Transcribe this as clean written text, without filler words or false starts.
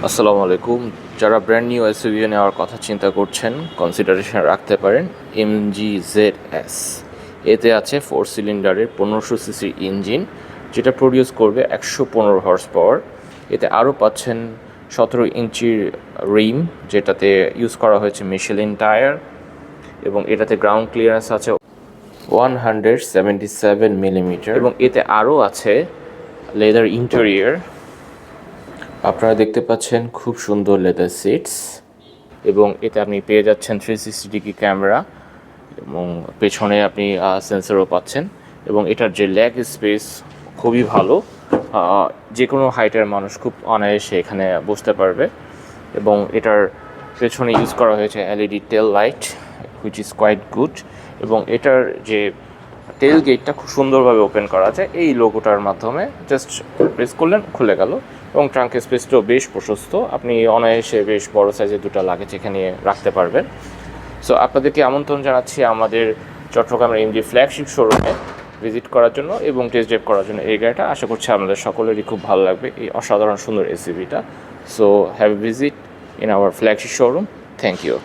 আসসালামু আলাইকুম। যারা ব্র্যান্ড নিউ এসইউভি নেওয়ার কথা চিন্তা করছেন, কনসিডারেশন রাখতে পারেন MG-ZS। এতে আছে 4 সিলিন্ডারের 1500 সিসি ইঞ্জিন, যেটা প্রডিউস করবে 115 হর্স পাওয়ার। এতে আরও পাচ্ছেন 17 ইঞ্চির রিম, যেটাতে ইউজ করা হয়েছে মিশেলিন টায়ার, এবং এটাতে গ্রাউন্ড ক্লিয়ারেন্স আছে 177 মিলিমিটার, এবং এতে আরও আছে লেদার ইন্টেরিয়র। আপনারা দেখতে পাচ্ছেন খুব সুন্দর লেদার সিটস, এবং এতে আপনি পেয়ে যাচ্ছেন 360 ডিগ্রি ক্যামেরা, এবং পেছনে আপনি সেন্সরও পাচ্ছেন। এবং এটার যে লেগ স্পেস খুবই ভালো, যে কোনো হাইটের মানুষ খুব অনায়াসে এখানে বসতে পারবে। এবং এটার পেছনে ইউজ করা হয়েছে LED tail light, which is quite good. এবং এটার যে টেল গেটটা খুব সুন্দরভাবে ওপেন করা যায় এই লোগোটার মাধ্যমে, জাস্ট প্রেস করলেন খুলে গেল। এবং ট্রাঙ্ক স্পেসটাও বেশ প্রশস্ত, আপনি অনায়াসে বেশ বড় সাইজের দুটো লাগেজ এখানে রাখতে পারবেন। সো আপনাদেরকে আমন্ত্রণ জানাচ্ছি আমাদের চট্টগ্রামের এমজি ফ্ল্যাগশিপ শোরুমে ভিজিট করার জন্য এবং টেস্ট ড্রাইভ করার জন্য এই গাড়িটা। আশা করছি আমাদের সকলেরই খুব ভালো লাগবে এই অসাধারণ সুন্দর এসইউভিটা। So have a visit in our flagship showroom. Thank you.